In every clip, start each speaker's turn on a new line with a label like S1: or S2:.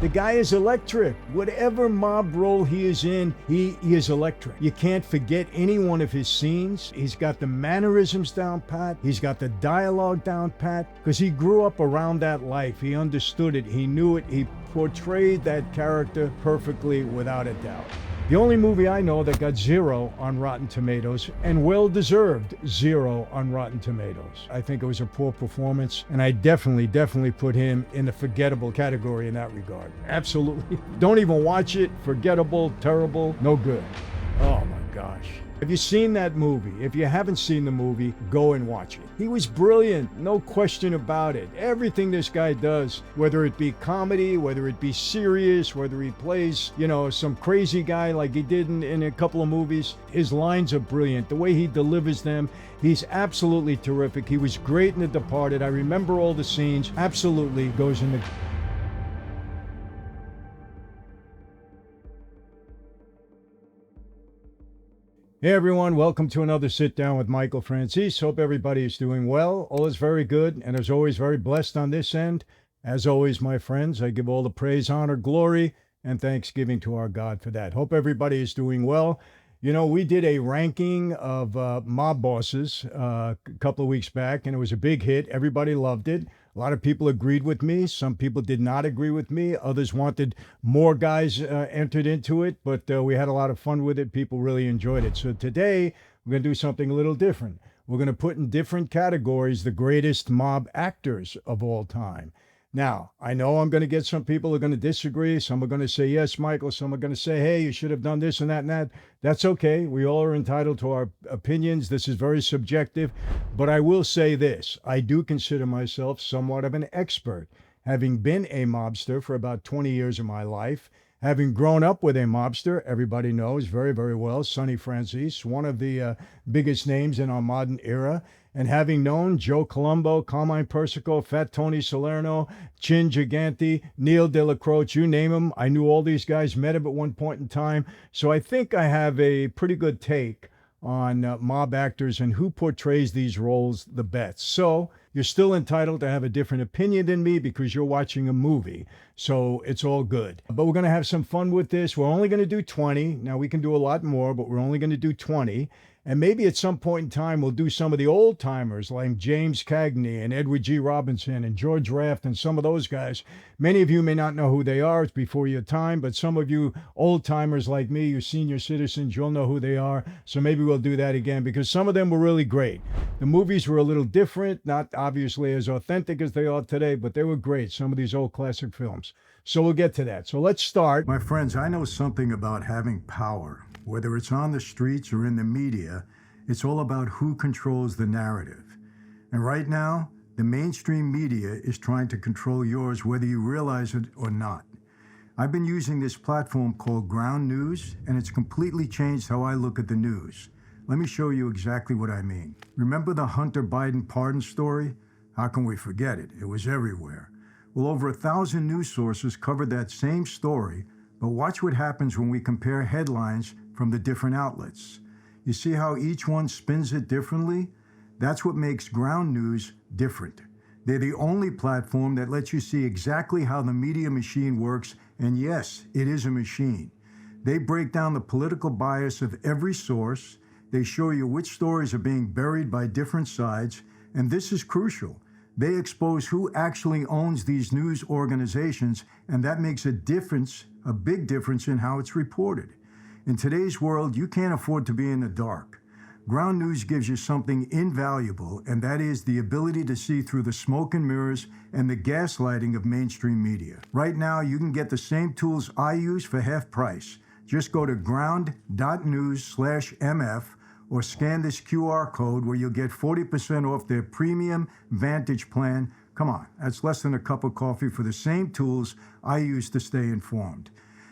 S1: The guy is electric. Whatever mob role he is in, he is electric. You can't forget any one of his scenes. He's got the mannerisms down pat. He's got the dialogue down pat, because he grew up around that life. He understood it. He knew it. He portrayed that character perfectly, without a doubt. The only movie I know that got 0 on Rotten Tomatoes, and well-deserved 0 on Rotten Tomatoes. I think it was a poor performance, and I definitely put him in the forgettable category in that regard. Absolutely. Don't even watch it. Forgettable, terrible, no good. Oh my gosh. Have you seen that movie? If you haven't seen the movie, go and watch it. He was brilliant, no question about it. Everything this guy does, whether it be comedy, whether it be serious, whether he plays, some crazy guy like he did in a couple of movies, his lines are brilliant. The way he delivers them, he's absolutely terrific. He was great in The Departed. I remember all the scenes. Absolutely goes in the... Hey everyone, welcome to another Sit Down with Michael Francis. Hope everybody is doing well. All is very good, and as always, very blessed on this end. As always, my friends, I give all the praise, honor, glory, and thanksgiving to our God for that. Hope everybody is doing well. We did a ranking of mob bosses a couple of weeks back, and it was a big hit. Everybody loved it. A lot of people agreed with me. Some people did not agree with me. Others wanted more guys entered into it, but we had a lot of fun with it. People really enjoyed it. So today, we're going to do something a little different. We're going to put in different categories the greatest mob actors of all time. Now, I know I'm going to get some people who are going to disagree. Some are going to say, yes, Michael. Some are going to say, hey, you should have done this and that and that. That's okay. We all are entitled to our opinions. This is very subjective. But I will say this. I do consider myself somewhat of an expert, having been a mobster for about 20 years of my life. Having grown up with a mobster, everybody knows very, very well, Sonny Francis, one of the biggest names in our modern era. And having known Joe Colombo, Carmine Persico, Fat Tony Salerno, Chin Giganti, Neil de la Croce, you name them, I knew all these guys, met him at one point in time. So I think I have a pretty good take on mob actors and who portrays these roles the best. So you're still entitled to have a different opinion than me because you're watching a movie. So it's all good. But we're going to have some fun with this. We're only going to do 20. Now we can do a lot more, but we're only going to do 20. And maybe at some point in time, we'll do some of the old timers like James Cagney and Edward G. Robinson and George Raft and some of those guys. Many of you may not know who they are. It's before your time. But some of you old timers like me, you senior citizens, you'll know who they are. So maybe we'll do that again because some of them were really great. The movies were a little different, not obviously as authentic as they are today, but they were great. Some of these old classic films. So we'll get to that. So let's start. My friends, I know something about having power. Whether it's on the streets or in the media, it's all about who controls the narrative. And right now, the mainstream media is trying to control yours whether you realize it or not. I've been using this platform called Ground News, and it's completely changed how I look at the news. Let me show you exactly what I mean. Remember the Hunter Biden pardon story? How can we forget it? It was everywhere. Well, over 1,000 news sources covered that same story, but watch what happens when we compare headlines from the different outlets. You see how each one spins it differently? That's what makes Ground News different. They're the only platform that lets you see exactly how the media machine works, and yes, it is a machine. They break down the political bias of every source. They show you which stories are being buried by different sides, and this is crucial. They expose who actually owns these news organizations, and that makes a difference, a big difference in how it's reported. In today's world, you can't afford to be in the dark. Ground News gives you something invaluable, and that is the ability to see through the smoke and mirrors and the gaslighting of mainstream media. Right now, you can get the same tools I use for half price. Just go to ground.news/MF or scan this QR code where you'll get 40% off their premium Vantage plan. Come on, that's less than a cup of coffee for the same tools I use to stay informed.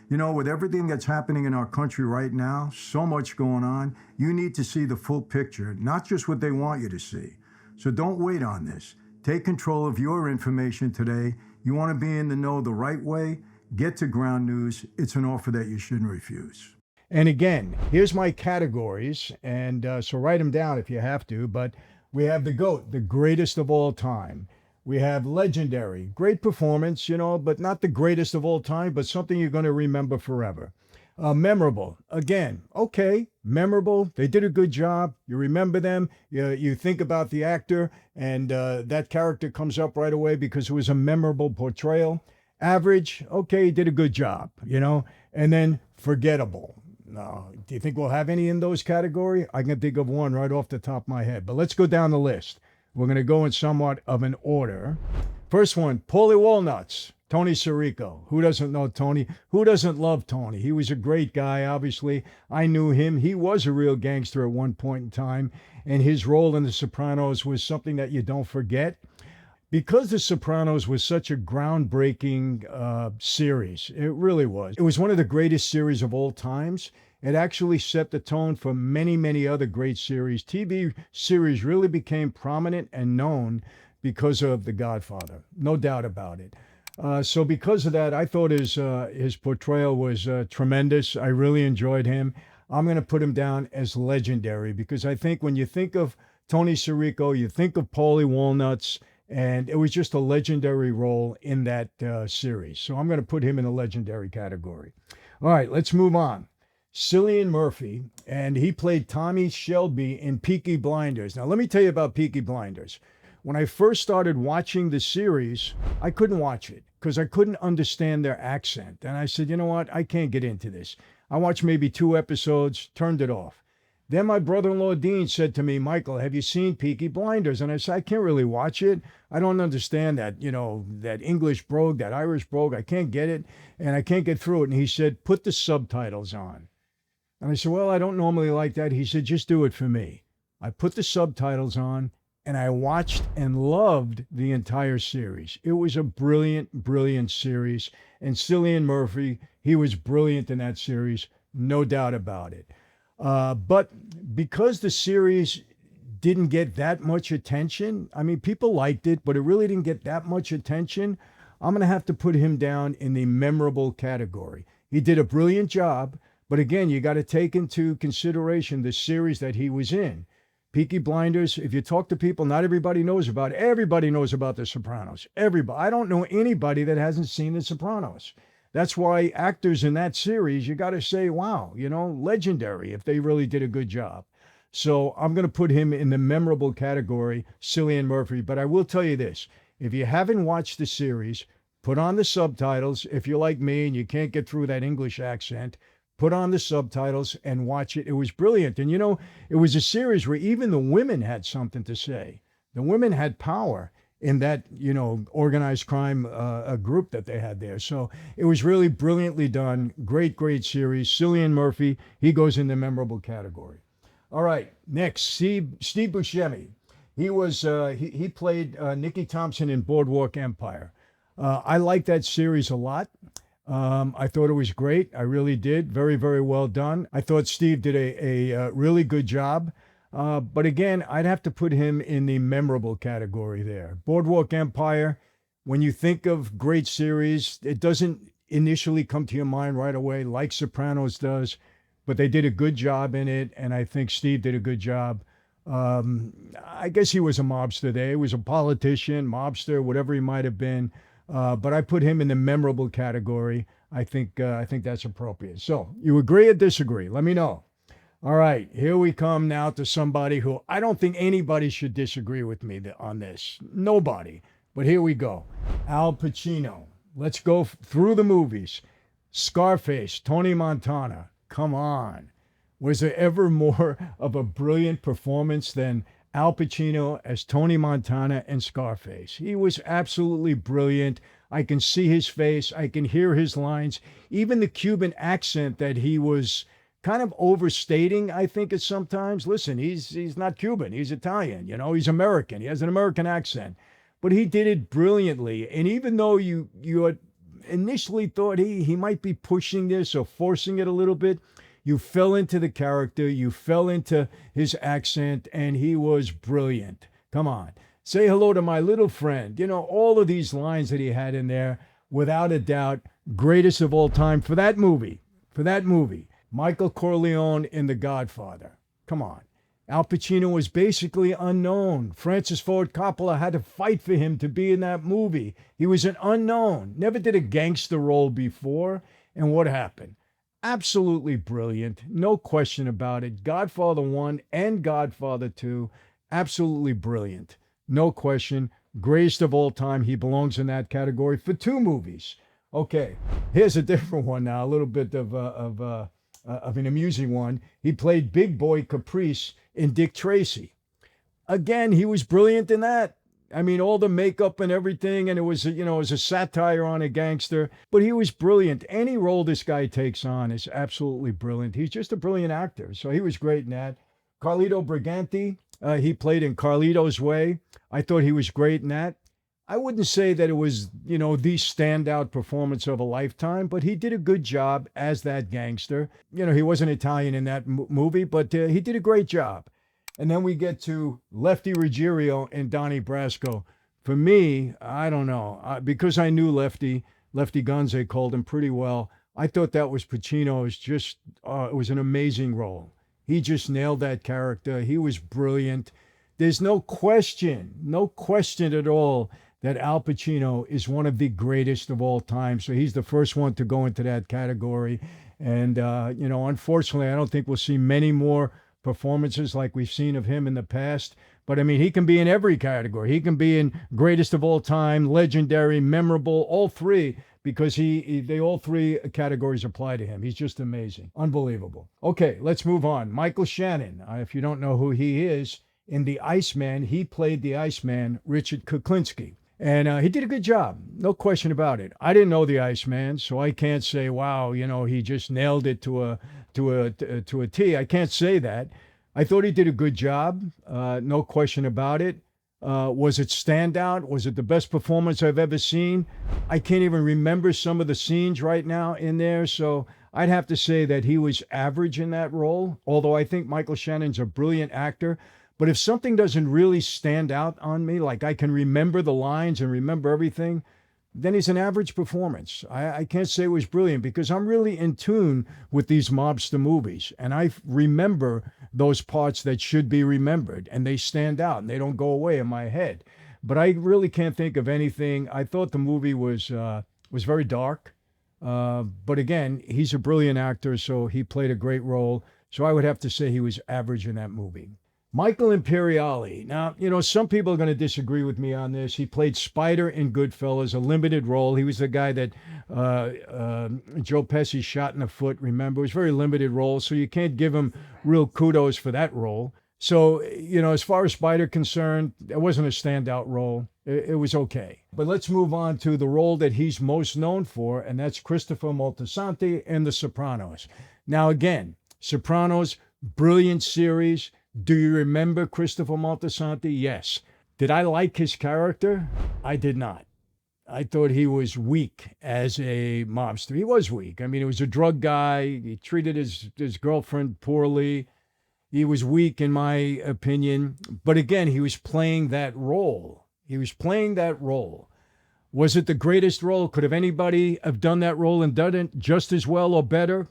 S1: With everything that's happening in our country right now, so much going on, you need to see the full picture, not just what they want you to see. So don't wait on this. Take control of your information today. You want to be in the know the right way? Get to Ground News. It's an offer that you shouldn't refuse. And again, here's my categories, and so write them down if you have to, but we have the GOAT, the greatest of all time. We have legendary, great performance, but not the greatest of all time, but something you're going to remember forever. Memorable, again, okay, memorable. They did a good job. You remember them. You think about the actor, and that character comes up right away because it was a memorable portrayal. Average, okay, he did a good job. And then forgettable. No, do you think we'll have any in those category? I can think of one right off the top of my head, but let's go down the list. We're going to go in somewhat of an order. First one, Paulie Walnuts, Tony Sirico. Who doesn't know Tony? Who doesn't love Tony? He was a great guy, obviously. I knew him. He was a real gangster at one point in time, and his role in The Sopranos was something that you don't forget. Because The Sopranos was such a groundbreaking series, it really was. It was one of the greatest series of all times. It actually set the tone for many, many other great series. TV series really became prominent and known because of The Godfather, no doubt about it. So because of that, I thought his portrayal was tremendous. I really enjoyed him. I'm going to put him down as legendary because I think when you think of Tony Sirico, you think of Paulie Walnuts, and it was just a legendary role in that series. So I'm going to put him in the legendary category. All right, let's move on. Cillian Murphy, and he played Tommy Shelby in Peaky Blinders. Now, let me tell you about Peaky Blinders. When I first started watching the series, I couldn't watch it because I couldn't understand their accent. And I said, you know what? I can't get into this. I watched maybe 2 episodes, turned it off. Then my brother-in-law Dean said to me, Michael, have you seen Peaky Blinders? And I said, I can't really watch it. I don't understand that, that English brogue, that Irish brogue. I can't get it, and I can't get through it. And he said, put the subtitles on. And I said, well, I don't normally like that. He said, just do it for me. I put the subtitles on, and I watched and loved the entire series. It was a brilliant, brilliant series. And Cillian Murphy, he was brilliant in that series, no doubt about it. But because the series didn't get that much attention, I mean, people liked it, but it really didn't get that much attention, I'm going to have to put him down in the memorable category. He did a brilliant job, but again, you got to take into consideration the series that he was in. Peaky Blinders, if you talk to people, not everybody knows about it. Everybody knows about The Sopranos. Everybody. I don't know anybody that hasn't seen The Sopranos. That's why actors in that series, you got to say, wow, legendary if they really did a good job. So I'm going to put him in the memorable category, Cillian Murphy. But I will tell you this, if you haven't watched the series, put on the subtitles. If you're like me and you can't get through that English accent, put on the subtitles and watch it. It was brilliant. And it was a series where even the women had something to say. The women had power in that, organized crime group that they had there. So it was really brilliantly done. Great, great series. Cillian Murphy, he goes in the memorable category. All right, next, Steve Buscemi. He was he played Nicky Thompson in Boardwalk Empire. I like that series a lot. I thought it was great. I really did. Very, very well done. I thought Steve did a really good job. But again, I'd have to put him in the memorable category there. Boardwalk Empire, when you think of great series, it doesn't initially come to your mind right away like Sopranos does, but they did a good job in it, and I think Steve did a good job. I guess he was a mobster there. He was a politician, mobster, whatever he might have been. But I put him in the memorable category. I think that's appropriate. So you agree or disagree? Let me know. All right, here we come now to somebody who I don't think anybody should disagree with me on this. Nobody. But here we go. Al Pacino. Let's go through the movies. Scarface, Tony Montana. Come on. Was there ever more of a brilliant performance than Al Pacino as Tony Montana in Scarface? He was absolutely brilliant. I can see his face. I can hear his lines. Even the Cuban accent that he was kind of overstating, I think, at sometimes. Listen, he's not Cuban. He's Italian. He's American. He has an American accent. But he did it brilliantly. And even though you had initially thought he might be pushing this or forcing it a little bit, you fell into the character, you fell into his accent, and he was brilliant. Come on. Say hello to my little friend. All of these lines that he had in there, without a doubt, greatest of all time for that movie. Michael Corleone in The Godfather. Come on. Al Pacino was basically unknown. Francis Ford Coppola had to fight for him to be in that movie. He was an unknown, never did a gangster role before. And what happened? Absolutely brilliant, no question about it. Godfather 1 and Godfather 2, absolutely brilliant, no question. Greatest of all time. He belongs in that category for 2 movies. Okay, here's a different one now, a little bit of an amusing one. He played Big Boy Caprice in Dick Tracy. Again, he was brilliant in that. I mean, all the makeup and everything, and it was, it was a satire on a gangster, but he was brilliant. Any role this guy takes on is absolutely brilliant. He's just a brilliant actor, so he was great in that. Carlito Briganti, he played in Carlito's Way. I thought he was great in that. I wouldn't say that it was, the standout performance of a lifetime, but he did a good job as that gangster. He wasn't Italian in that movie, but he did a great job. And then we get to Lefty Ruggiero and Donnie Brasco. For me, I don't know, because I knew Lefty Guns, they called him pretty well. I thought that was Pacino's it was an amazing role. He just nailed that character. He was brilliant. There's no question at all that Al Pacino is one of the greatest of all time. So he's the first one to go into that category. And, unfortunately, I don't think we'll see many more performances like we've seen of him in the past. But, I mean, he can be in every category. He can be in greatest of all time, legendary, memorable, all 3, because they all 3 categories apply to him. He's just amazing. Unbelievable. Okay, let's move on. Michael Shannon, if you don't know who he is, in The Iceman, he played the Iceman, Richard Kuklinski. And he did a good job, no question about it. I didn't know the Iceman, so I can't say, wow, he just nailed it to a T. I can't say that. I thought he did a good job, no question about it. Was it standout? Was it the best performance I've ever seen? I can't even remember some of the scenes right now in there, so I'd have to say that he was average in that role, although I think Michael Shannon's a brilliant actor. But if something doesn't really stand out on me, like I can remember the lines and remember everything, then he's an average performance. I can't say it was brilliant because I'm really in tune with these mobster movies. And I remember those parts that should be remembered, and they stand out and they don't go away in my head. But I really can't think of anything. I thought the movie was very dark. But again, he's a brilliant actor, so he played a great role. So I would have to say he was average in that movie. Michael Imperioli. Now, some people are going to disagree with me on this. He played Spider in Goodfellas, a limited role. He was the guy that Joe Pesci shot in the foot, remember? It was a very limited role, so you can't give him real kudos for that role. So, as far as Spider concerned, it wasn't a standout role. It was okay. But let's move on to the role that he's most known for, and that's Christopher Moltisanti in The Sopranos. Now, again, Sopranos, brilliant series. Do you remember Christopher Moltisanti? Yes. Did I like his character? I did not. I thought he was weak as a mobster. He was weak. I mean, he was a drug guy. He treated his girlfriend poorly. He was weak, in my opinion. But again, he was playing that role. Was it the greatest role? Could have anybody have done that role and done it just as well or better?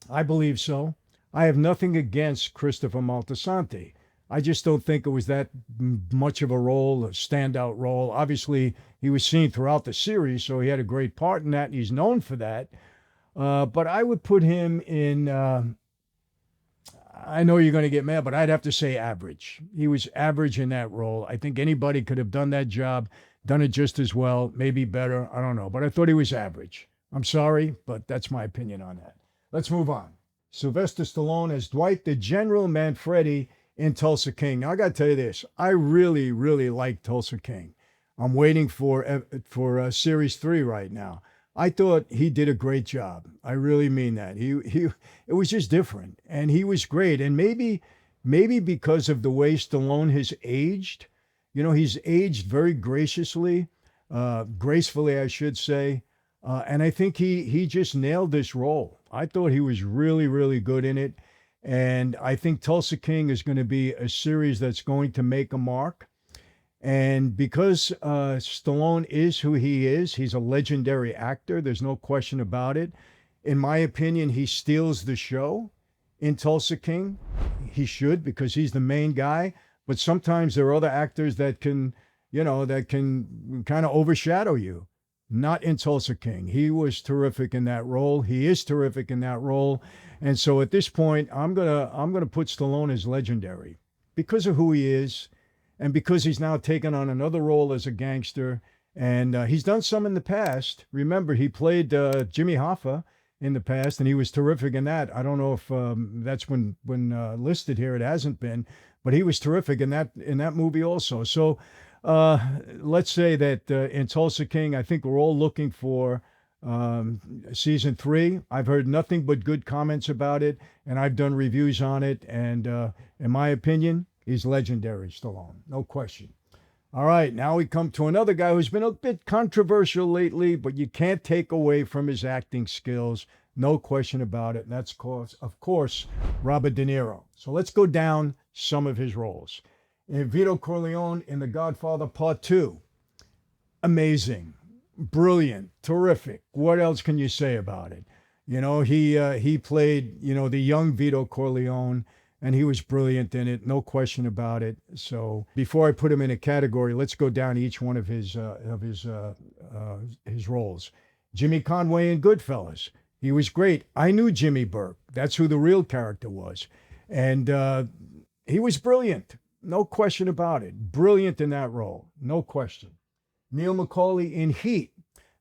S1: I believe so. I have nothing against Christopher Moltisanti. I just don't think it was that much of a role, a standout role. Obviously, he was seen throughout the series, so he had a great part in that, and he's known for that. But I would put him in, I know you're going to get mad, but I'd have to say average. He was average in that role. I think anybody could have done that job, done it just as well, maybe better. I don't know. But I thought he was average. I'm sorry, but that's my opinion on that. Let's move on. Sylvester Stallone as Dwight the General Manfredi in Tulsa King. Now, I got to tell you this. I really, really like Tulsa King. I'm waiting for Series 3 right now. I thought he did a great job. I really mean that. It was just different, and he was great. And maybe because of the way Stallone has aged, he's aged very graciously, gracefully, I should say. And I think he just nailed this role. I thought he was really, really good in it. And I think Tulsa King is going to be a series that's going to make a mark. And because Stallone is who he is, he's a legendary actor. There's no question about it. In my opinion, he steals the show. in Tulsa King. He should, because he's the main guy. But sometimes there are other actors that can, that can kind of overshadow you. Not in Tulsa King. He was terrific in that role. He is terrific in that role. And so at this point, I'm gonna put Stallone as legendary because of who he is, and because he's now taken on another role as a gangster. And he's done some in the past. Remember, he played Jimmy Hoffa in the past, and he was terrific in that. I don't know if that's when listed here. It hasn't been, but he was terrific in that movie also. So let's say that in Tulsa King, I think we're all looking for season 3. I've heard nothing but good comments about it, and I've done reviews on it. And in my opinion, he's legendary, Stallone, no question. All right, now we come to another guy who's been a bit controversial lately, but you can't take away from his acting skills, no question about it. And that's, of course, Robert De Niro. So let's go down some of his roles. In Vito Corleone in The Godfather Part 2, amazing, brilliant, terrific. What else can you say about it? He played, the young Vito Corleone, and he was brilliant in it, no question about it. So before I put him in a category, let's go down each one of his roles. Jimmy Conway in Goodfellas, he was great. I knew Jimmy Burke. That's who the real character was, and he was brilliant, no question about it. Brilliant in that role, no question. Neil McCauley in Heat.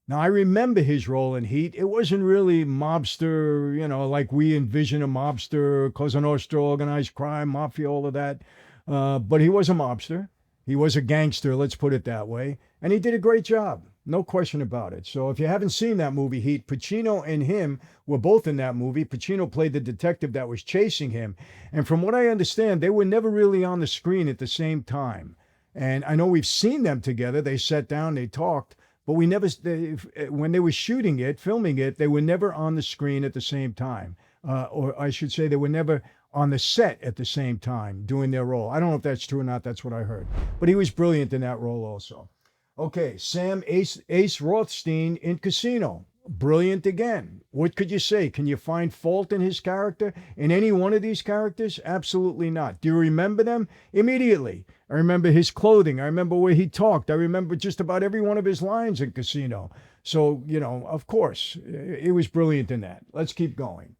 S1: Now, I remember his role in Heat. It wasn't really mobster, like we envision a mobster, Cosa Nostra, organized crime, mafia, all of that. But he was a mobster. He was a gangster, let's put it that way. And he did a great job, no question about it. So if you haven't seen that movie, Heat, Pacino and him were both in that movie. Pacino played the detective that was chasing him. And from what I understand, they were never really on the screen at the same time. And I know we've seen them together. They sat down, they talked. But when they were shooting it, filming it, they were never on the screen at the same time. Or I should say they were never on the set at the same time doing their role. I don't know if that's true or not. That's what I heard. But he was brilliant in that role also. Okay, Sam Ace Rothstein in Casino. Brilliant again. What could you say? Can you find fault in his character? In any one of these characters? Absolutely not. Do you remember them? Immediately. I remember his clothing. I remember where he talked. I remember just about every one of his lines in Casino. So, of course, he was brilliant in that. Let's keep going.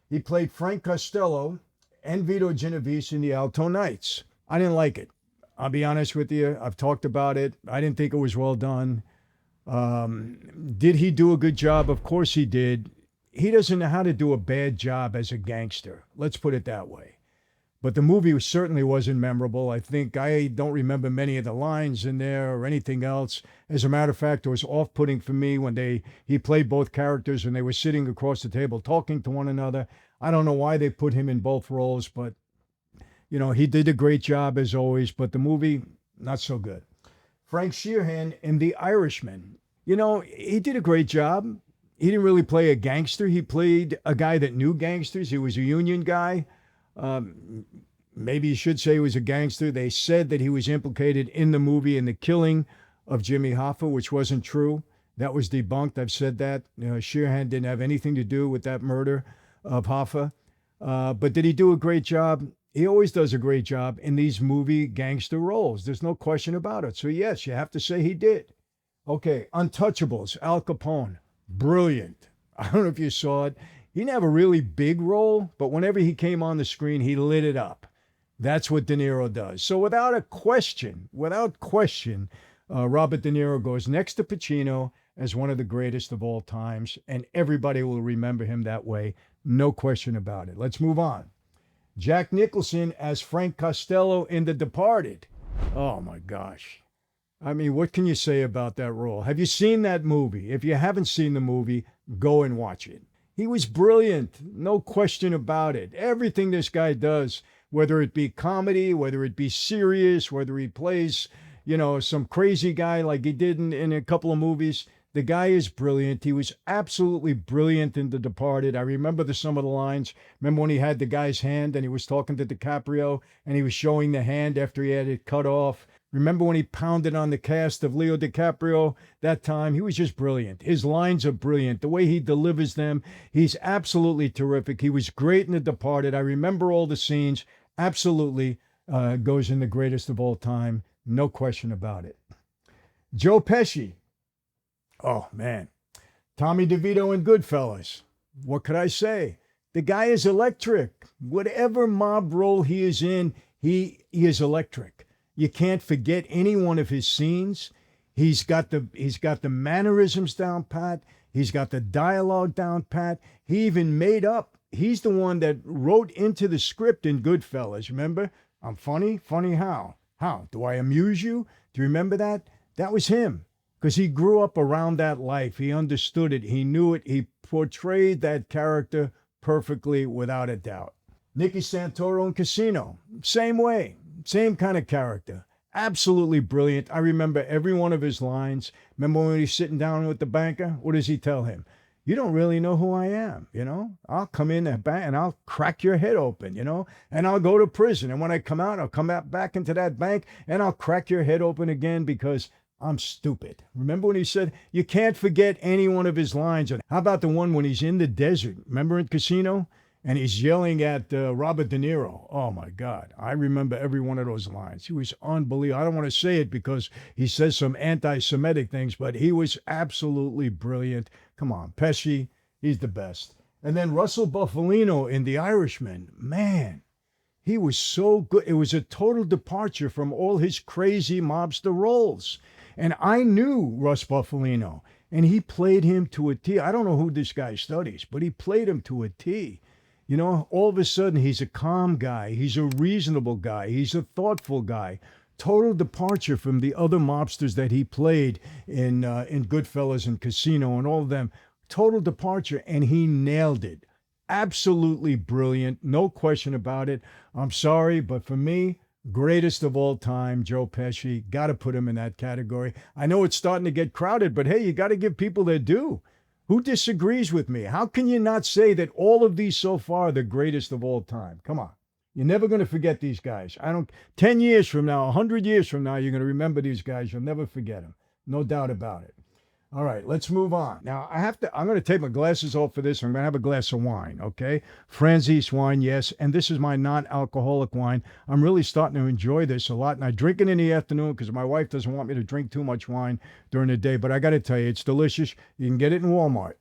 S1: He played Frank Costello and Vito Genovese in The Alto Knights. I didn't like it. I'll be honest with you. I've talked about it. I didn't think it was well done. Did he do a good job? Of course he did. He doesn't know how to do a bad job as a gangster. Let's put it that way. But the movie certainly wasn't memorable. I don't remember many of the lines in there or anything else. As a matter of fact, it was off-putting for me when he played both characters and they were sitting across the table talking to one another. I don't know why they put him in both roles, but he did a great job as always, but the movie, not so good. Frank Sheeran in The Irishman. He did a great job. He didn't really play a gangster. He played a guy that knew gangsters. He was a union guy. Maybe you should say he was a gangster. They said that he was implicated in the movie in the killing of Jimmy Hoffa, which wasn't true. That was debunked. I've said that. Sheeran didn't have anything to do with that murder of Hoffa. But did he do a great job? He always does a great job in these movie gangster roles. There's no question about it. So yes, you have to say he did. Okay, Untouchables, Al Capone. Brilliant. I don't know if you saw it. He didn't have a really big role, but whenever he came on the screen, he lit it up. That's what De Niro does. So without question, Robert De Niro goes next to Pacino as one of the greatest of all times, and everybody will remember him that way. No question about it. Let's move on. Jack Nicholson as Frank Costello in The Departed. Oh my gosh. I mean, what can you say about that role? Have you seen that movie? If you haven't seen the movie, go and watch it. He was brilliant, no question about it. Everything this guy does, whether it be comedy, whether it be serious, whether he plays, some crazy guy like he did in a couple of movies, the guy is brilliant. He was absolutely brilliant in The Departed. I remember some of the lines. Remember when he had the guy's hand and he was talking to DiCaprio and he was showing the hand after he had it cut off? Remember when he pounded on the cast of Leo DiCaprio that time? He was just brilliant. His lines are brilliant. The way he delivers them, he's absolutely terrific. He was great in The Departed. I remember all the scenes. Absolutely goes in the greatest of all time. No question about it. Joe Pesci. Oh, man. Tommy DeVito in Goodfellas. What could I say? The guy is electric. Whatever mob role he is in, he is electric. You can't forget any one of his scenes. He's got the mannerisms down pat. He's got the dialogue down pat. He even made up. He's the one that wrote into the script in Goodfellas. Remember? I'm funny. Funny how? How? Do I amuse you? Do you remember that? That was him. Because he grew up around that life. He understood it. He knew it. He portrayed that character perfectly without a doubt. Nicky Santoro in Casino. Same way. Same kind of character. Absolutely brilliant. I remember every one of his lines. Remember when he's sitting down with the banker? What does he tell him? You don't really know who I am, you know? I'll come in and I'll crack your head open, you know? And I'll go to prison. And when I come out, I'll come back into that bank and I'll crack your head open again because I'm stupid. Remember when he said, you can't forget any one of his lines. And how about the one when he's in the desert? Remember in Casino? And he's yelling at Robert De Niro. Oh, my God. I remember every one of those lines. He was unbelievable. I don't want to say it because he says some anti-Semitic things, but he was absolutely brilliant. Come on, Pesci, he's the best. And then Russell Bufalino in The Irishman. Man, he was so good. It was a total departure from all his crazy mobster roles. And I knew Russ Bufalino, and he played him to a T. I don't know who this guy studies, but he played him to a T. You know, all of a sudden, he's a calm guy. He's a reasonable guy. He's a thoughtful guy. Total departure from the other mobsters that he played in Goodfellas and Casino and all of them. Total departure, and he nailed it. Absolutely brilliant. No question about it. I'm sorry, but for me, greatest of all time, Joe Pesci. Got to put him in that category. I know it's starting to get crowded, but hey, you got to give people their due. Who disagrees with me? How can you not say that all of these so far are the greatest of all time? Come on. You're never going to forget these guys. 10 years from now, 100 years from now, you're going to remember these guys. You'll never forget them. No doubt about it. All right, let's move on. Now, I'm going to take my glasses off for this. I'm going to have a glass of wine, okay? Franzese wine, yes. And this is my non-alcoholic wine. I'm really starting to enjoy this a lot. And I drink it in the afternoon because my wife doesn't want me to drink too much wine during the day. But I got to tell you, it's delicious. You can get it in Walmart.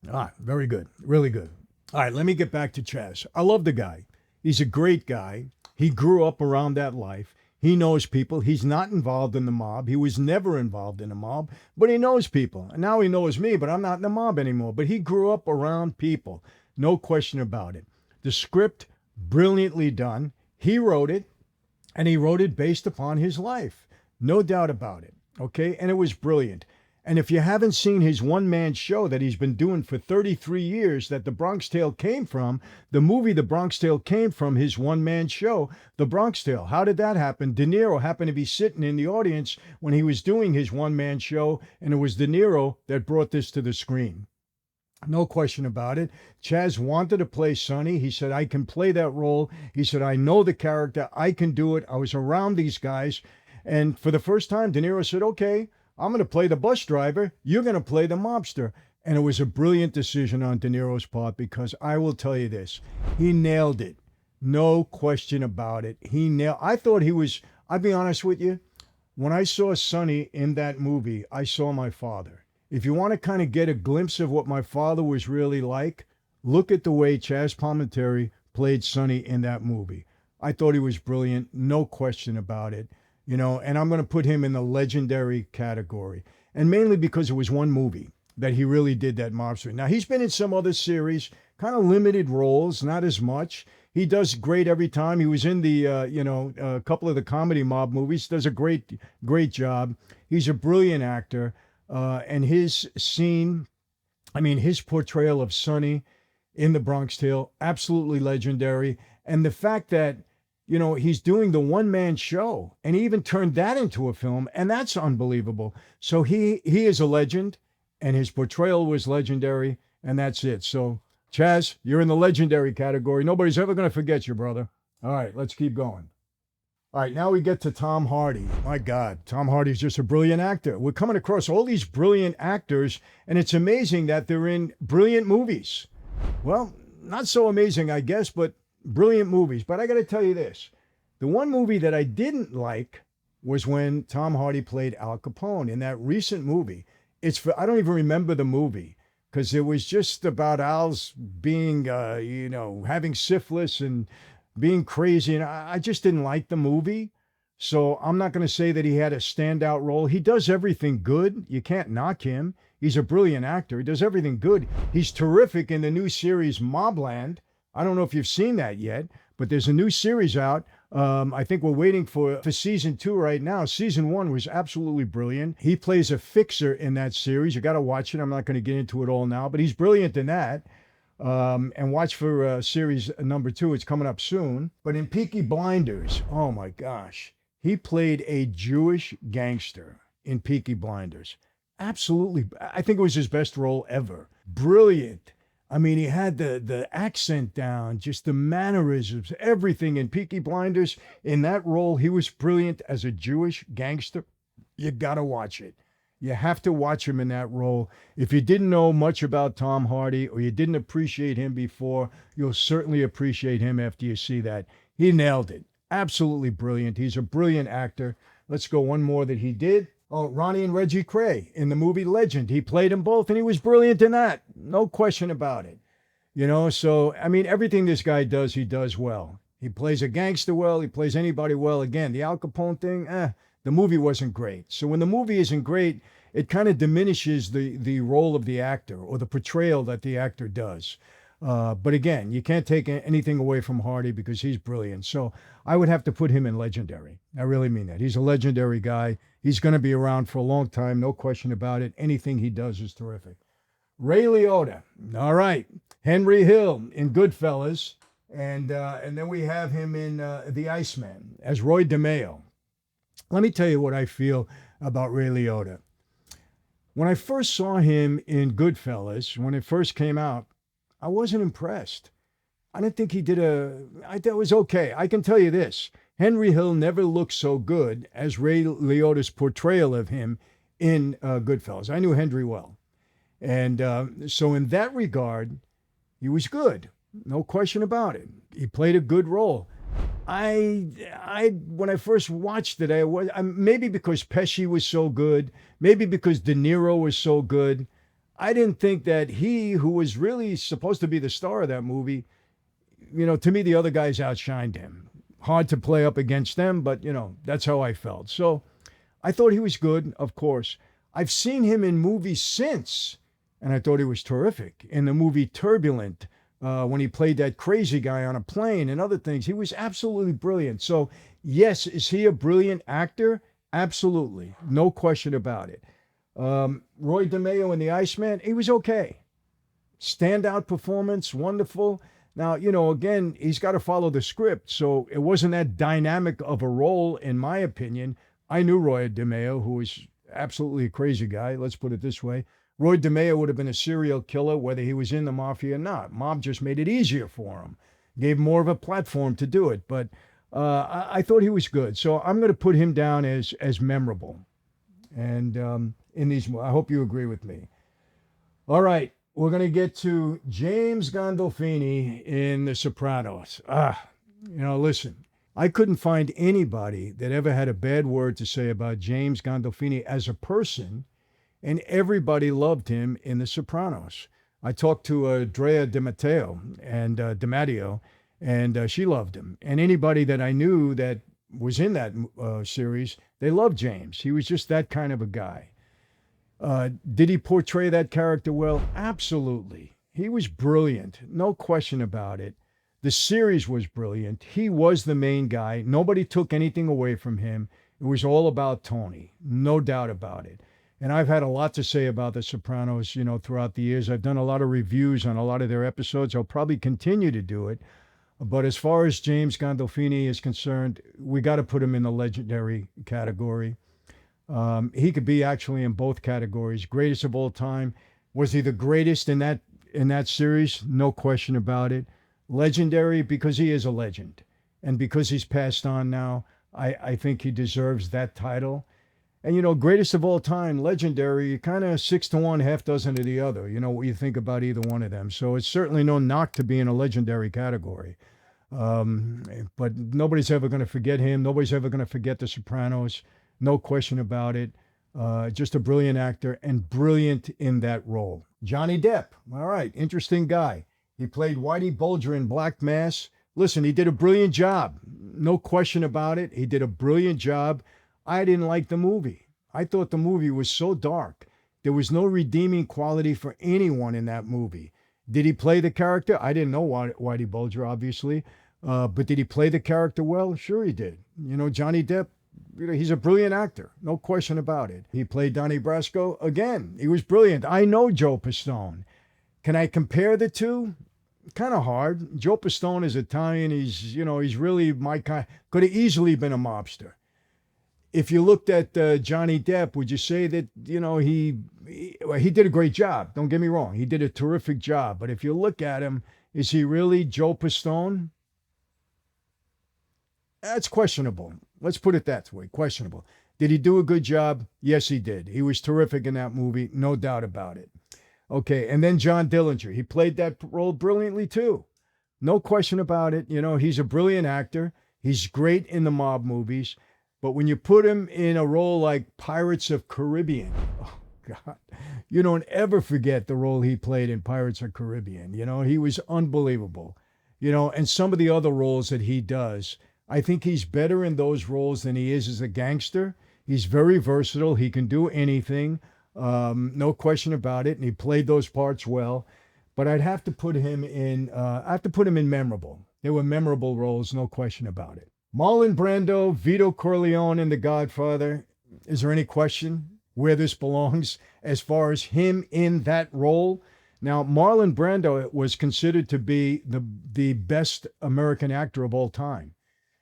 S1: Ah, very good. Really good. All right, let me get back to Chazz. I love the guy. He's a great guy. He grew up around that life. He knows people. He's not involved in the mob. He was never involved in a mob, but he knows people. And now he knows me, but I'm not in the mob anymore. But he grew up around people. No question about it. The script, brilliantly done. He wrote it, and he wrote it based upon his life. No doubt about it. Okay? And it was brilliant. And if you haven't seen his one-man show that he's been doing for 33 years that The Bronx Tale came from, the movie The Bronx Tale came from his one-man show, The Bronx Tale. How did that happen? De Niro happened to be sitting in the audience when he was doing his one-man show, and it was De Niro that brought this to the screen. No question about it. Chazz wanted to play Sonny. He said, I can play that role. He said, I know the character. I can do it. I was around these guys. And for the first time, De Niro said, okay, I'm going to play the bus driver. You're going to play the mobster. And it was a brilliant decision on De Niro's part because I will tell you this. He nailed it. No question about it. I thought he was, I'll be honest with you. When I saw Sonny in that movie, I saw my father. If you want to kind of get a glimpse of what my father was really like, look at the way Chazz Palminteri played Sonny in that movie. I thought he was brilliant. No question about it. You know, and I'm going to put him in the legendary category. And mainly because it was one movie that he really did that mobster. Now, he's been in some other series, kind of limited roles, not as much. He does great every time. He was in the, a couple of the comedy mob movies. Does a great job. He's a brilliant actor. And his his portrayal of Sonny in The Bronx Tale, absolutely legendary. And the fact that, he's doing the one-man show, and he even turned that into a film, and that's unbelievable. So he is a legend, and his portrayal was legendary, and that's it. So, Chazz, you're in the legendary category. Nobody's ever going to forget you, brother. All right, let's keep going. All right, now we get to Tom Hardy. My God, Tom Hardy's just a brilliant actor. We're coming across all these brilliant actors, and it's amazing that they're in brilliant movies. Well, not so amazing, I guess, but brilliant movies. But I got to tell you this, the one movie that I didn't like was when Tom Hardy played Al Capone in that recent movie. I don't even remember the movie because it was just about Al's being, having syphilis and being crazy. And I just didn't like the movie. So I'm not going to say that he had a standout role. He does everything good. You can't knock him. He's a brilliant actor. He does everything good. He's terrific in the new series Mobland. I don't know if you've seen that yet, but there's a new series out. I think we're waiting for season 2 right now. Season 1 was absolutely brilliant. He plays a fixer in that series. You got to watch it. I'm not going to get into it all now, but he's brilliant in that. And watch for series number 2. It's coming up soon. But in Peaky Blinders, oh my gosh, he played a Jewish gangster in Peaky Blinders. Absolutely. I think it was his best role ever. Brilliant. I mean, he had the accent down, just the mannerisms, everything in Peaky Blinders. In that role, he was brilliant as a Jewish gangster. You got to watch it. You have to watch him in that role. If you didn't know much about Tom Hardy or you didn't appreciate him before, you'll certainly appreciate him after you see that. He nailed it. Absolutely brilliant. He's a brilliant actor. Let's go one more that he did. Oh, Ronnie and Reggie Cray in the movie Legend. He played them both and he was brilliant in that. No question about it. So, I mean, everything this guy does, he does well. He plays a gangster well. He plays anybody well. Again, the Al Capone thing, the movie wasn't great. So when the movie isn't great, it kind of diminishes the role of the actor or the portrayal that the actor does. But again, you can't take anything away from Hardy because he's brilliant. So I would have to put him in legendary. I really mean that. He's a legendary guy. He's going to be around for a long time, no question about it. Anything he does is terrific. Ray Liotta. All right. Henry Hill in Goodfellas. And then we have him in The Iceman as Roy DeMeo. Let me tell you what I feel about Ray Liotta. When I first saw him in Goodfellas, when it first came out, I wasn't impressed. I didn't think he did I thought it was okay. I can tell you this. Henry Hill never looked so good as Ray Liotta's portrayal of him in Goodfellas. I knew Henry well. And so in that regard, he was good. No question about it. He played a good role. When I first watched it, maybe because Pesci was so good, maybe because De Niro was so good. I didn't think that he, who was really supposed to be the star of that movie, to me, the other guys outshined him. Hard to play up against them, but, that's how I felt. So I thought he was good, of course. I've seen him in movies since, and I thought he was terrific. In the movie Turbulent, when he played that crazy guy on a plane and other things, he was absolutely brilliant. So, yes, is he a brilliant actor? Absolutely. No question about it. Roy DeMeo in The Iceman, he was okay. Standout performance, wonderful. Now, again, he's got to follow the script. So it wasn't that dynamic of a role, in my opinion. I knew Roy DeMeo, who was absolutely a crazy guy. Let's put it this way. Roy DeMeo would have been a serial killer, whether he was in the mafia or not. Mob just made it easier for him, gave him more of a platform to do it. But I thought he was good. So I'm going to put him down as memorable. And in these, I hope you agree with me. All right. We're going to get to James Gandolfini in The Sopranos. Listen, I couldn't find anybody that ever had a bad word to say about James Gandolfini as a person, and everybody loved him in The Sopranos. I talked to Drea DiMatteo, and she loved him. And anybody that I knew that was in that series, they loved James. He was just that kind of a guy. Did he portray that character well? Absolutely. He was brilliant. No question about it. The series was brilliant. He was the main guy. Nobody took anything away from him. It was all about Tony. No doubt about it. And I've had a lot to say about The Sopranos, throughout the years. I've done a lot of reviews on a lot of their episodes. I'll probably continue to do it. But as far as James Gandolfini is concerned, we got to put him in the legendary category. He could be actually in both categories. Greatest of all time. Was he the greatest in that series? No question about it. Legendary because he is a legend. And because he's passed on now, I think he deserves that title. And, you know, greatest of all time, legendary, kind of 6 to 1, half dozen to the other. You know, what you think about either one of them. So it's certainly no knock to be in a legendary category. Um, but nobody's ever going to forget him. Nobody's ever going to forget The Sopranos. No question about it. Just a brilliant actor and brilliant in that role. Johnny Depp. All right. Interesting guy. He played Whitey Bulger in Black Mass. Listen, he did a brilliant job. No question about it. He did a brilliant job. I didn't like the movie. I thought the movie was so dark. There was no redeeming quality for anyone in that movie. Did he play the character? I didn't know Whitey Bulger, obviously. But did he play the character well? Sure he did. You know, Johnny Depp, you know, he's a brilliant actor. No question about it. He played Donnie Brasco. Again, he was brilliant. I know Joe Pistone. Can I compare the two? Kind of hard. Joe Pistone is Italian. He's, you know, he's really my kind. Could have easily been a mobster. If you looked at Johnny Depp, would you say that, you know, he did a great job? Don't get me wrong. He did a terrific job. But if you look at him, is he really Joe Pistone? That's questionable. Let's put it that way. Questionable. Did he do a good job? Yes, he did. He was terrific in that movie. No doubt about it. Okay. And then John Dillinger. He played that role brilliantly too. No question about it. You know, he's a brilliant actor. He's great in the mob movies. But when you put him in a role like Pirates of Caribbean, oh God, you don't ever forget the role he played in Pirates of Caribbean. You know, he was unbelievable. You know, and some of the other roles that he does, I think he's better in those roles than he is as a gangster. He's very versatile. He can do anything. No question about it. And he played those parts well. But I'd have to put him in, memorable. They were memorable roles, no question about it. Marlon Brando, Vito Corleone in The Godfather. Is there any question where this belongs as far as him in that role? Now, Marlon Brando was considered to be the best American actor of all time.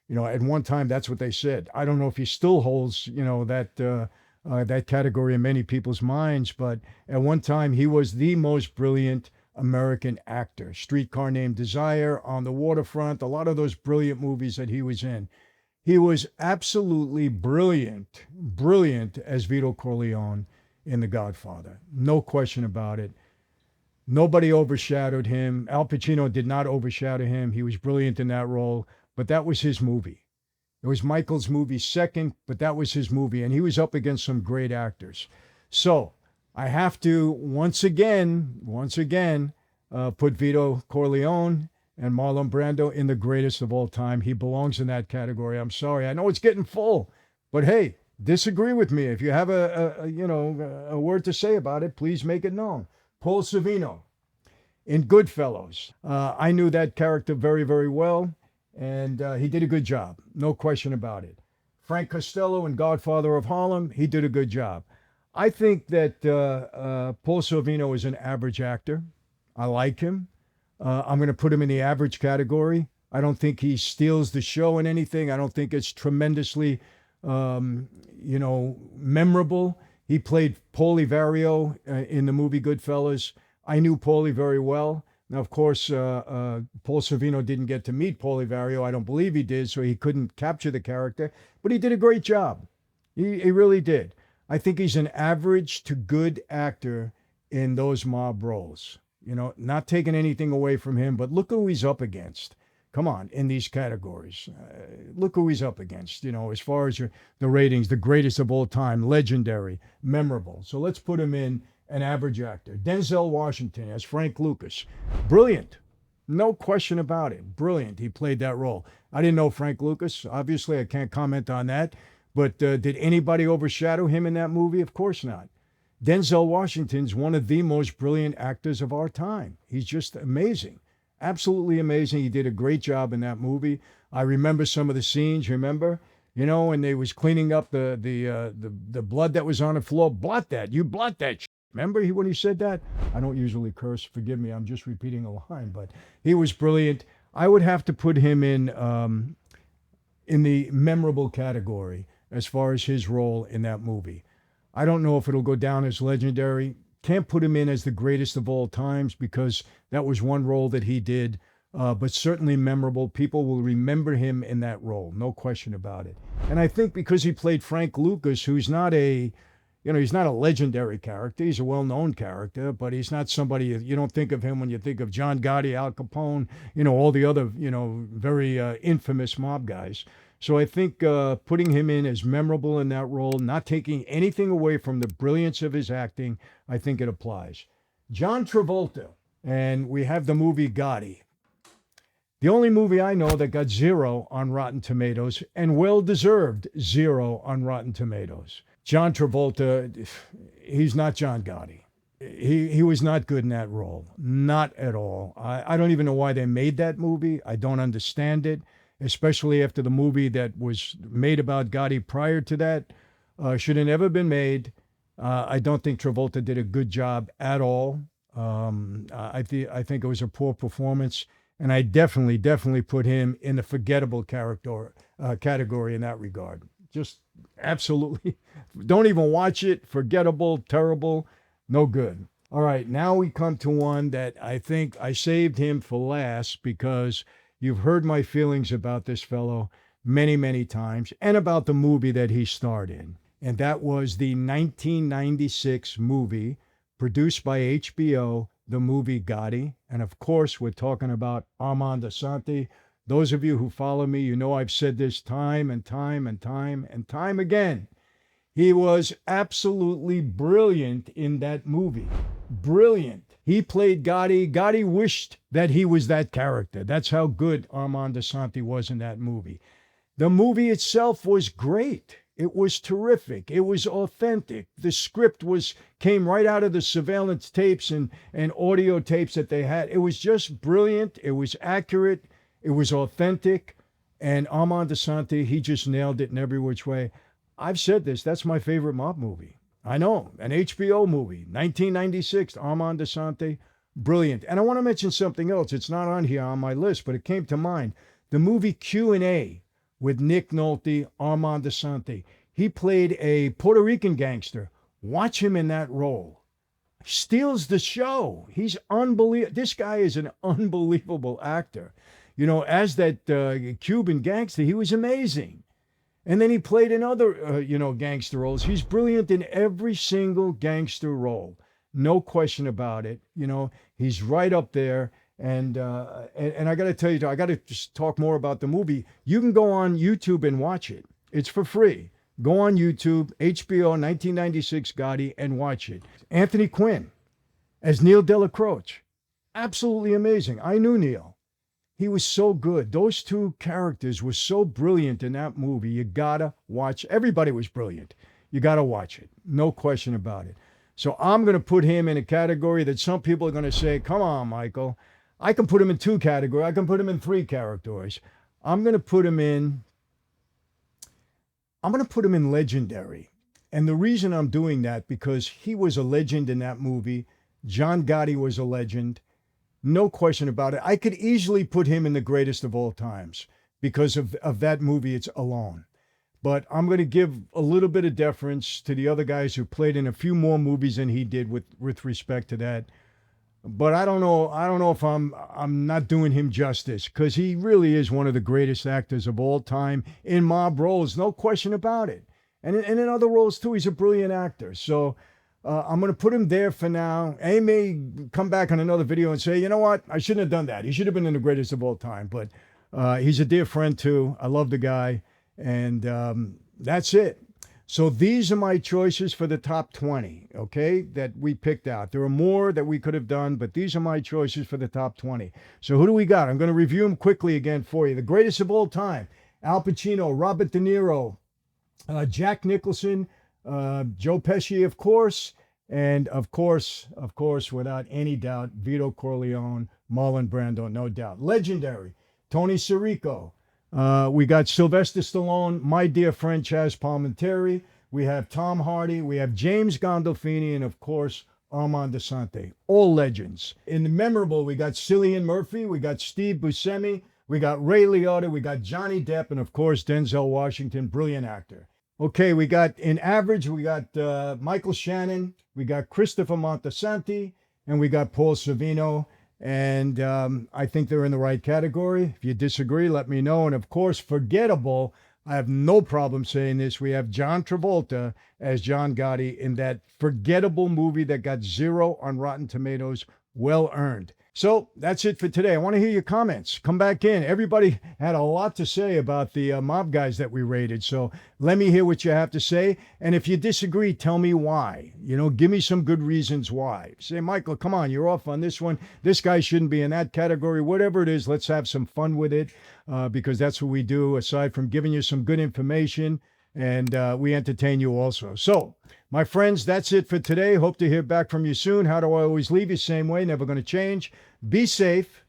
S1: You know, at one time, that's what they said. I don't know if he still holds, you know, that category in many people's minds, but at one time, he was the most brilliant American actor. Streetcar Named Desire, On the Waterfront, a lot of those brilliant movies that he was in. He was absolutely brilliant as Vito Corleone in The Godfather. No question about it. Nobody overshadowed him. Al Pacino did not overshadow him. He was brilliant in that role, but that was his movie. It was Michael's movie second, but that was his movie, and he was up against some great actors. So I have to once again, put Vito Corleone and Marlon Brando in the greatest of all time. He belongs in that category. I'm sorry. I know it's getting full, but hey, disagree with me. If you have a word to say about it, please make it known. Paul Sorvino in Goodfellas. I knew that character very, very well, and he did a good job. No question about it. Frank Costello in Godfather of Harlem. He did a good job. I think that Paul Sorvino is an average actor. I like him. I'm going to put him in the average category. I don't think he steals the show in anything. I don't think it's tremendously, memorable. He played Paulie Vario in the movie Goodfellas. I knew Paulie very well. Now, of course, Paul Sorvino didn't get to meet Paulie Vario. I don't believe he did, so he couldn't capture the character. But he did a great job. He really did. I think he's an average to good actor in those mob roles. You know, not taking anything away from him, but look who he's up against. Come on, in these categories. Look who he's up against, you know, as far as the ratings, the greatest of all time, legendary, memorable. So let's put him in an average actor. Denzel Washington as Frank Lucas. Brilliant. No question about it. Brilliant. He played that role. I didn't know Frank Lucas. Obviously, I can't comment on that. But did anybody overshadow him in that movie? Of course not. Denzel Washington's one of the most brilliant actors of our time. He's just amazing. Absolutely amazing. He did a great job in that movie. I remember some of the scenes, remember? You know, when they was cleaning up the blood that was on the floor. Blot that. You blot that. Remember when he said that? I don't usually curse. Forgive me. I'm just repeating a line. But he was brilliant. I would have to put him in the memorable category as far as his role in that movie. I don't know if it'll go down as legendary. Can't put him in as the greatest of all times because that was one role that he did but certainly memorable. People will remember him in that role, no question about it. And I think because he played Frank Lucas, who's not a, he's not a legendary character. He's a well-known character, but he's not somebody, you don't think of him when you think of John Gotti, Al Capone, all the other, very infamous mob guys. So I think putting him in as memorable in that role, not taking anything away from the brilliance of his acting, I think it applies. John Travolta, and we have the movie Gotti. The only movie I know that got 0 on Rotten Tomatoes, and well-deserved 0 on Rotten Tomatoes. John Travolta, he's not John Gotti. He was not good in that role. Not at all. I don't even know why they made that movie. I don't understand it, especially after the movie that was made about Gotti prior to that. Should have never been made. I don't think Travolta did a good job at all. I think it was a poor performance. And I definitely put him in the forgettable category in that regard. Just absolutely, don't even watch it. Forgettable, terrible, no good. All right, now we come to one that I think I saved him for last because you've heard my feelings about this fellow many, many times and about the movie that he starred in. And that was the 1996 movie produced by HBO, the movie Gotti. And of course, we're talking about Armand Assante. Those of you who follow me, you know I've said this time and time again. He was absolutely brilliant in that movie. Brilliant. He played Gotti. Gotti wished that he was that character. That's how good Armand Assante was in that movie. The movie itself was great. It was terrific. It was authentic. The script came right out of the surveillance tapes and audio tapes that they had. It was just brilliant. It was accurate. It was authentic. And Armand Assante, he just nailed it in every which way. I've said this. That's my favorite mob movie. I know. An HBO movie. 1996, Armand Assante. Brilliant. And I want to mention something else. It's not on here on my list, but it came to mind. The movie Q&A with Nick Nolte, Armand Assante. He played a Puerto Rican gangster. Watch him in that role. Steals the show. He's unbelievable. This guy is an unbelievable actor. As that Cuban gangster, he was amazing. And then he played in other, gangster roles. He's brilliant in every single gangster role. No question about it. He's right up there. And I got to tell you, I got to just talk more about the movie. You can go on YouTube and watch it. It's for free. Go on YouTube, HBO 1996 Gotti, and watch it. Anthony Quinn as Neil Delacroce. Absolutely amazing. I knew Neil. He was so good. Those two characters were so brilliant in that movie. You got to watch. Everybody was brilliant. You got to watch it. No question about it. So I'm going to put him in a category that some people are going to say, come on, Michael. I can put him in 2 categories. I can put him in 3 categories. I'm going to put him in legendary. And the reason I'm doing that, because he was a legend in that movie. John Gotti was a legend. No question about it. I could easily put him in the greatest of all times because of that movie it's alone. But I'm going to give a little bit of deference to the other guys who played in a few more movies than he did with respect to that. But I don't know if I'm not doing him justice, because he really is one of the greatest actors of all time in mob roles, no question about it. And in other roles too, he's a brilliant actor. So I'm going to put him there for now. I may come back on another video and say, you know what, I shouldn't have done that. He should have been in the greatest of all time. But he's a dear friend too. I love the guy. And that's it. So these are my choices for the top 20, okay, that we picked out. There are more that we could have done, but these are my choices for the top 20. So who do we got? I'm going to review them quickly again for you. The greatest of all time: Al Pacino, Robert De Niro, Jack Nicholson, Joe Pesci, of course, and of course, without any doubt, Vito Corleone, Marlon Brando, no doubt. Legendary: Tony Sirico. We got Sylvester Stallone, my dear friend Chazz Palminteri. We have Tom Hardy. We have James Gandolfini, and of course, Armand Assante. All legends. In the memorable, we got Cillian Murphy. We got Steve Buscemi. We got Ray Liotta. We got Johnny Depp, and of course, Denzel Washington, brilliant actor. Okay, we got in average, we got Michael Shannon. We got Christopher Montesanti, and we got Paul Sorvino. And I think they're in the right category. If you disagree, let me know. And of course, Forgettable, I have no problem saying this. We have John Travolta as John Gotti in that forgettable movie that got 0 on Rotten Tomatoes. Well earned. So that's it for today. I want to hear your comments. Come back in. Everybody had a lot to say about the mob guys that we rated. So let me hear what you have to say. And if you disagree, tell me why. Give me some good reasons why. Say, Michael, come on, you're off on this one. This guy shouldn't be in that category. Whatever it is, let's have some fun with it because that's what we do, aside from giving you some good information. And we entertain you also. So, my friends, that's it for today. Hope to hear back from you soon. How do I always leave you? Same way, never going to change. Be safe,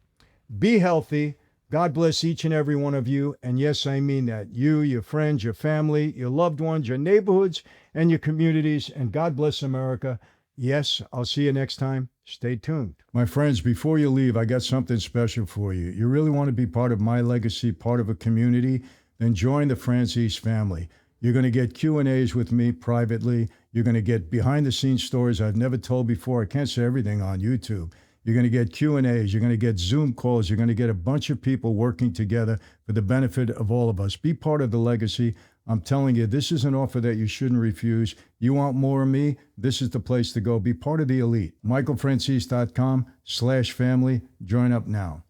S1: be healthy. God bless each and every one of you. And yes, I mean that. You, your friends, your family, your loved ones, your neighborhoods, and your communities. And God bless America. Yes, I'll see you next time. Stay tuned. My friends, before you leave, I got something special for you. You really want to be part of my legacy, part of a community? Then join the Franzese family. You're going to get Q&As with me privately. You're going to get behind-the-scenes stories I've never told before. I can't say everything on YouTube. You're going to get Q&As. You're going to get Zoom calls. You're going to get a bunch of people working together for the benefit of all of us. Be part of the legacy. I'm telling you, this is an offer that you shouldn't refuse. You want more of me? This is the place to go. Be part of the elite. michaelfranzese.com/family. Join up now.